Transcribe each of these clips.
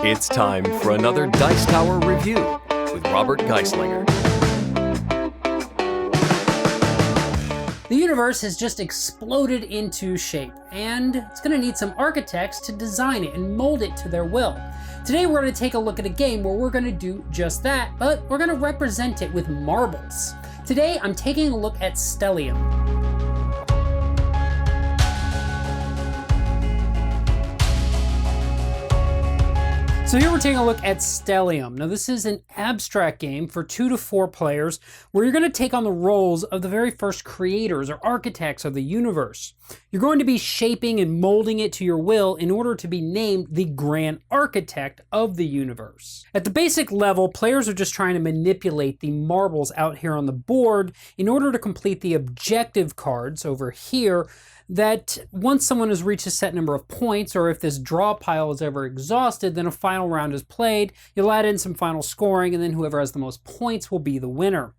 It's time for another Dice Tower review with Robert Geistlinger. The universe has just exploded into shape, and it's going to need some architects to design it and mold it to their will. Today we're going to take a look at a game where we're going to do just that, but we're going to represent it with marbles. Today I'm taking a look at Stellium. So here we're taking a look at Stellium. Now this is an abstract game for 2 to 4 players where you're going to take on the roles of the very first creators or architects of the universe. You're going to be shaping and molding it to your will in order to be named the grand architect of the universe. At the basic level, players are just trying to manipulate the marbles out here on the board in order to complete the objective cards over here, that once someone has reached a set number of points, or if this draw pile is ever exhausted, then a final round is played, you'll add in some final scoring, and then whoever has the most points will be the winner.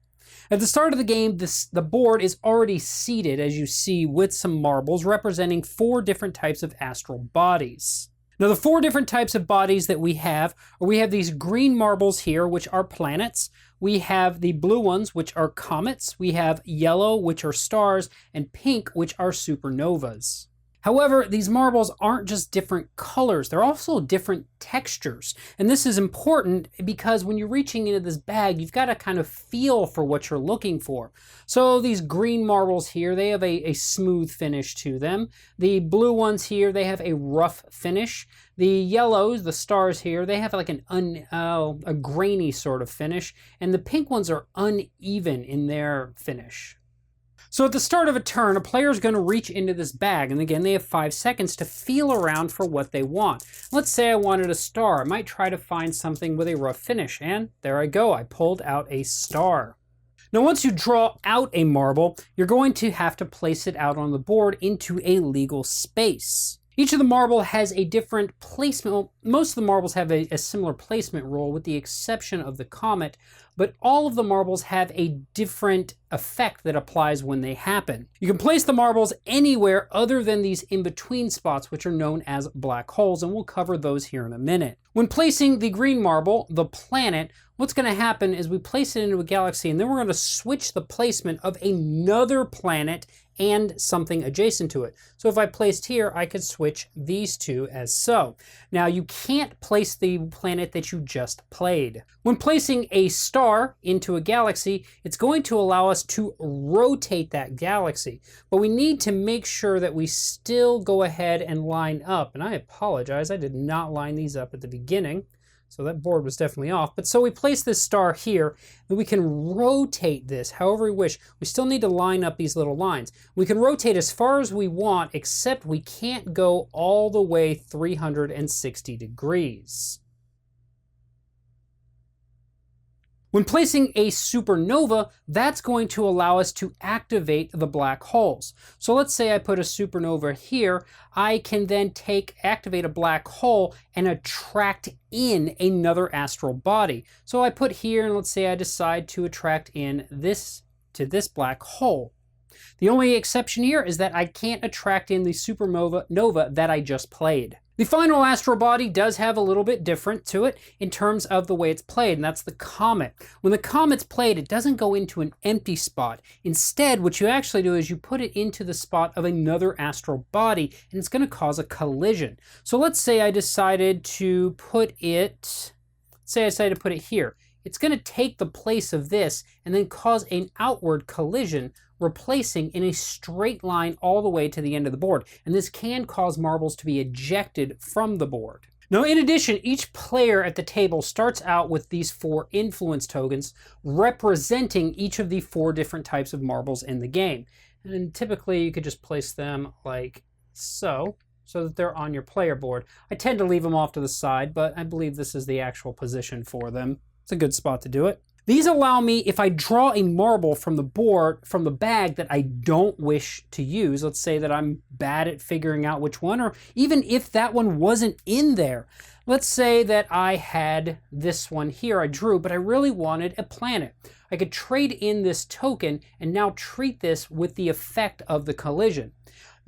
At the start of the game, the board is already seated, as you see, with some marbles representing 4 different types of astral bodies. Now the 4 different types of bodies that we have these green marbles here, which are planets. We have the blue ones, which are comets. We have yellow, which are stars, and pink, which are supernovas. However, these marbles aren't just different colors, they're also different textures. And this is important because when you're reaching into this bag, you've got to kind of feel for what you're looking for. So these green marbles here, they have a smooth finish to them. The blue ones here, they have a rough finish. The yellows, the stars here, they have like a grainy sort of finish. And the pink ones are uneven in their finish. So at the start of a turn, a player is going to reach into this bag, and again, they have 5 seconds to feel around for what they want. Let's say I wanted a star. I might try to find something with a rough finish, and there I go. I pulled out a star. Now, once you draw out a marble, you're going to have to place it out on the board into a legal space. Each of the marble has a different placement. Well, most of the marbles have a similar placement rule with the exception of the comet, but all of the marbles have a different effect that applies when they happen. You can place the marbles anywhere other than these in-between spots, which are known as black holes, and we'll cover those here in a minute. When placing the green marble, the planet, what's going to happen is we place it into a galaxy, and then we're going to switch the placement of another planet and something adjacent to it. So if I placed here, I could switch these two as so. Now you can't place the planet that you just played. When placing a star into a galaxy, it's going to allow us to rotate that galaxy, but we need to make sure that we still go ahead and line up. And I apologize, I did not line these up at the beginning. So that board was definitely off. But so we place this star here, and we can rotate this however we wish. We still need to line up these little lines. We can rotate as far as we want, except we can't go all the way 360 degrees. When placing a supernova, that's going to allow us to activate the black holes. So let's say I put a supernova here, I can then activate a black hole and attract in another astral body. So I put here, and let's say I decide to attract in this to this black hole. The only exception here is that I can't attract in the supernova that I just played. The final astral body does have a little bit different to it in terms of the way it's played, and that's the comet. When the comet's played, it doesn't go into an empty spot. Instead, what you actually do is you put it into the spot of another astral body, and it's going to cause a collision. So let's say I decided to put it here. It's going to take the place of this and then cause an outward collision, replacing in a straight line all the way to the end of the board. And this can cause marbles to be ejected from the board. Now, in addition, each player at the table starts out with these 4 influence tokens representing each of the 4 different types of marbles in the game. And typically you could just place them like so that they're on your player board. I tend to leave them off to the side, but I believe this is the actual position for them. It's a good spot to do it. These allow me, if I draw a marble from the board, from the bag that I don't wish to use, let's say that I'm bad at figuring out which one, or even if that one wasn't in there. Let's say that I had this one here I drew, but I really wanted a planet. I could trade in this token and now treat this with the effect of the collision.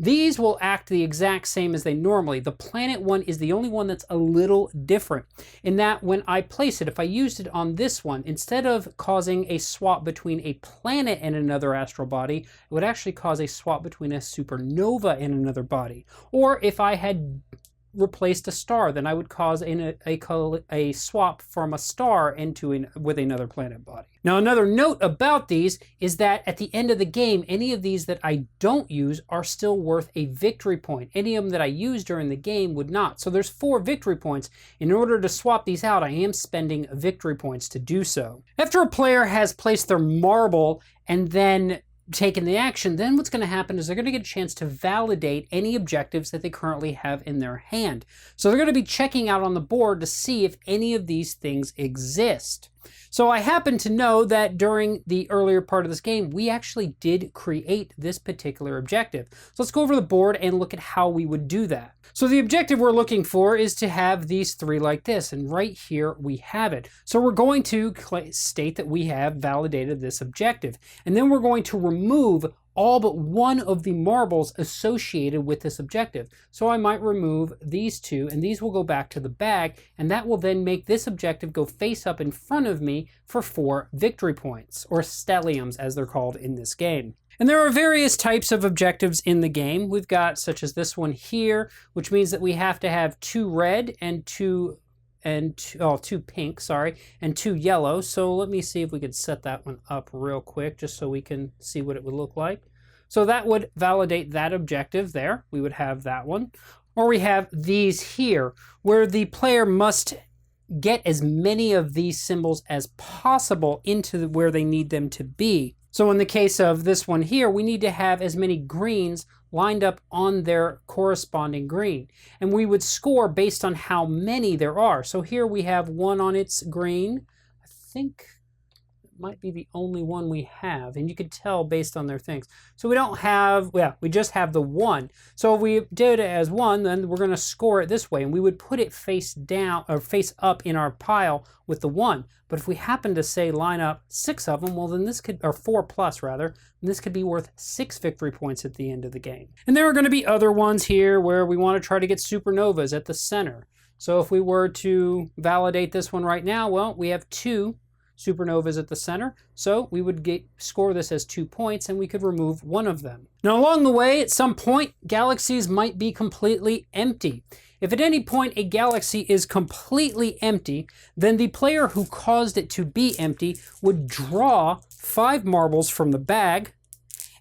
These will act the exact same as they normally. The planet one is the only one that's a little different in that when I place it, if I used it on this one, instead of causing a swap between a planet and another astral body, it would actually cause a swap between a supernova and another body. Or if I had replaced a star, then I would cause a swap from a star with another planet body. Now, another note about these is that at the end of the game, any of these that I don't use are still worth a victory point. Any of them that I use during the game would not. So there's 4 victory points. In order to swap these out, I am spending victory points to do so. After a player has placed their marble and then taken the action, then what's going to happen is they're going to get a chance to validate any objectives that they currently have in their hand. So they're going to be checking out on the board to see if any of these things exist. So I happen to know that during the earlier part of this game, we actually did create this particular objective. So let's go over the board and look at how we would do that. So the objective we're looking for is to have these 3 like this, and right here we have it. So we're going to state that we have validated this objective, and then we're going to remove all but one of the marbles associated with this objective. So I might remove these 2, and these will go back to the bag, and that will then make this objective go face up in front of me for 4 victory points, or stelliums as they're called in this game. And there are various types of objectives in the game. We've got such as this one here, which means that we have to have 2 red and 2 pink, and 2 yellow. So let me see if we could set that one up real quick just so we can see what it would look like. So that would validate that objective there. We would have that one. Or we have these here, where the player must get as many of these symbols as possible into where they need them to be. So in the case of this one here, we need to have as many greens lined up on their corresponding green. And we would score based on how many there are. So here we have 1 on its green. I think it might be the only one we have. And you could tell based on their things. So we don't have, we just have the 1. So if we did it as 1, then we're going to score it this way. And we would put it face down or face up in our pile with the 1. But if we happen to say line up 6 of them, well then this could, or 4 plus rather, then this could be worth 6 victory points at the end of the game. And there are going to be other ones here where we want to try to get supernovas at the center. So if we were to validate this one right now, well, we have 2 supernovas at the center, so we would score this as 2 points and we could remove one of them. Now along the way, at some point, galaxies might be completely empty. If at any point a galaxy is completely empty, then the player who caused it to be empty would draw 5 marbles from the bag,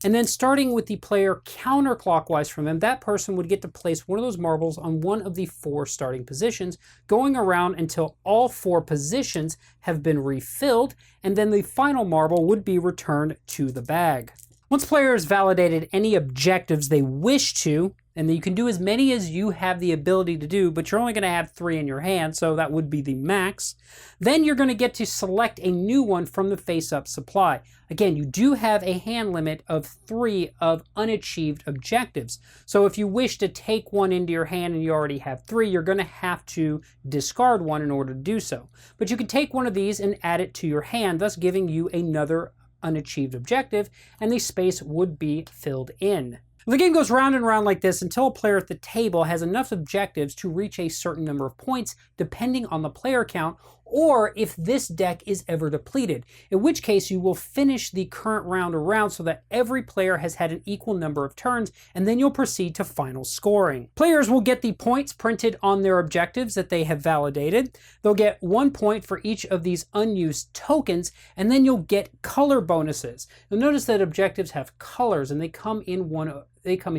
and then starting with the player counterclockwise from them, that person would get to place one of those marbles on one of the 4 starting positions, going around until all 4 positions have been refilled, and then the final marble would be returned to the bag. Once players validated any objectives they wish to, and you can do as many as you have the ability to do, but you're only going to have 3 in your hand, so that would be the max. Then you're going to get to select a new one from the face-up supply. Again, you do have a hand limit of 3 of unachieved objectives. So if you wish to take one into your hand and you already have 3, you're going to have to discard one in order to do so. But you can take one of these and add it to your hand, thus giving you another unachieved objective, and the space would be filled in. The game goes round and round like this until a player at the table has enough objectives to reach a certain number of points, depending on the player count, or if this deck is ever depleted, in which case you will finish the current round around so that every player has had an equal number of turns, and then you'll proceed to final scoring. Players will get the points printed on their objectives that they have validated. They'll get 1 point for each of these unused tokens, and then you'll get color bonuses. You'll notice that objectives have colors, and they come in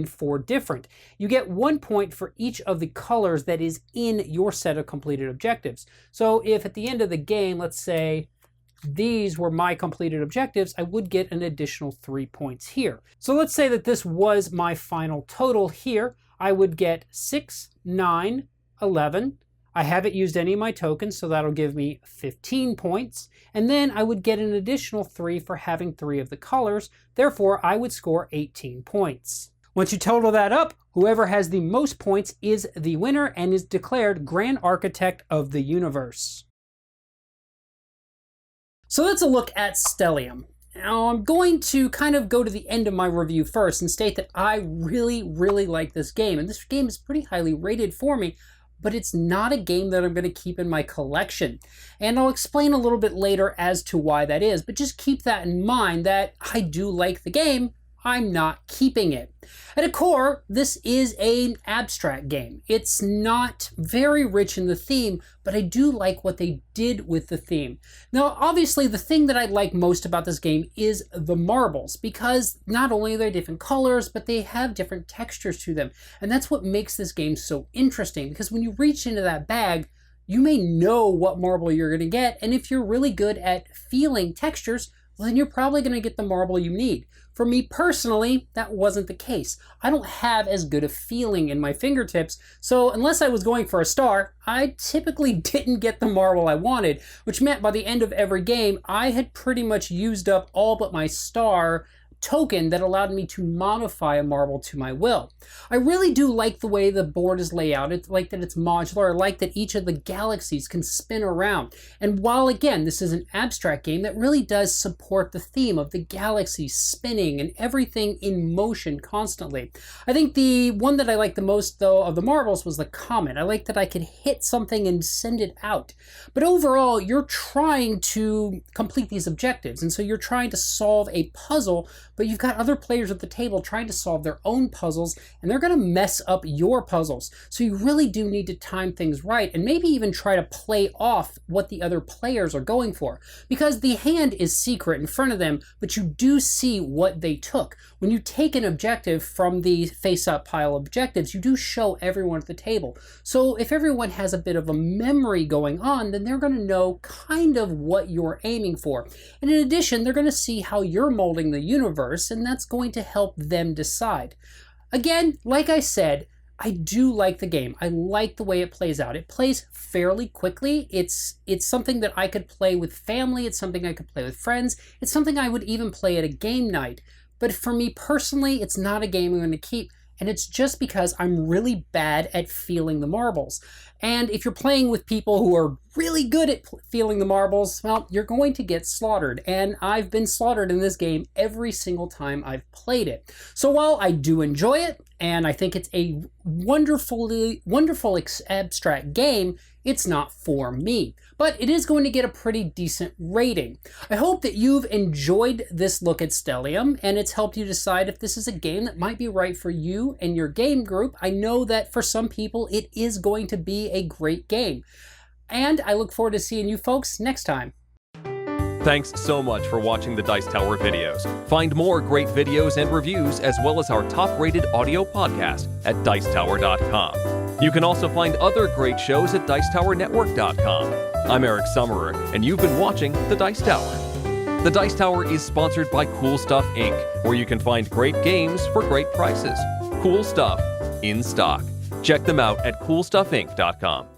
4 different. You get 1 point for each of the colors that is in your set of completed objectives. So if at the end of the game, let's say these were my completed objectives, I would get an additional 3 points here. So let's say that this was my final total here. I would get 6, 9, 11. I haven't used any of my tokens, so that'll give me 15 points. And then I would get an additional 3 for having 3 of the colors. Therefore, I would score 18 points. Once you total that up, whoever has the most points is the winner and is declared Grand Architect of the Universe. So that's a look at Stellium. Now, I'm going to kind of go to the end of my review first and state that I really, really like this game. And this game is pretty highly rated for me, but it's not a game that I'm going to keep in my collection. And I'll explain a little bit later as to why that is, but just keep that in mind that I do like the game, I'm not keeping it. At a core, this is an abstract game. It's not very rich in the theme, but I do like what they did with the theme. Now, obviously, the thing that I like most about this game is the marbles, because not only are they different colors, but they have different textures to them. And that's what makes this game so interesting, because when you reach into that bag, you may know what marble you're going to get, and if you're really good at feeling textures, well, then you're probably going to get the marble you need. For me personally, that wasn't the case. I don't have as good a feeling in my fingertips, so unless I was going for a star, I typically didn't get the marble I wanted, which meant by the end of every game, I had pretty much used up all but my star token that allowed me to modify a marble to my will. I really do like the way the board is laid out. I like that it's modular. I like that each of the galaxies can spin around. And while, again, this is an abstract game, that really does support the theme of the galaxies spinning and everything in motion constantly. I think the one that I like the most, though, of the marbles was the comet. I like that I could hit something and send it out. But overall, you're trying to complete these objectives, and so you're trying to solve a puzzle, but you've got other players at the table trying to solve their own puzzles, and they're going to mess up your puzzles. So you really do need to time things right, and maybe even try to play off what the other players are going for. Because the hand is secret in front of them, but you do see what they took. When you take an objective from the face-up pile of objectives, you do show everyone at the table. So if everyone has a bit of a memory going on, then they're going to know kind of what you're aiming for. And in addition, they're going to see how you're molding the universe, and that's going to help them decide. Again, like I said, I do like the game. I like the way it plays out. It plays fairly quickly. It's something that I could play with family. It's something I could play with friends. It's something I would even play at a game night. But for me personally, it's not a game I'm going to keep. And it's just because I'm really bad at feeling the marbles. And if you're playing with people who are really good at feeling the marbles, well, you're going to get slaughtered. And I've been slaughtered in this game every single time I've played it. So while I do enjoy it, and I think it's a wonderful abstract game, it's not for me. But it is going to get a pretty decent rating. I hope that you've enjoyed this look at Stellium, and it's helped you decide if this is a game that might be right for you and your game group. I know that for some people, it is going to be a great game. And I look forward to seeing you folks next time. Thanks so much for watching the Dice Tower videos. Find more great videos and reviews, as well as our top-rated audio podcast at Dicetower.com. You can also find other great shows at Dicetowernetwork.com. I'm Eric Summerer, and you've been watching The Dice Tower. The Dice Tower is sponsored by Cool Stuff Inc., where you can find great games for great prices. Cool stuff in stock. Check them out at CoolStuffInc.com.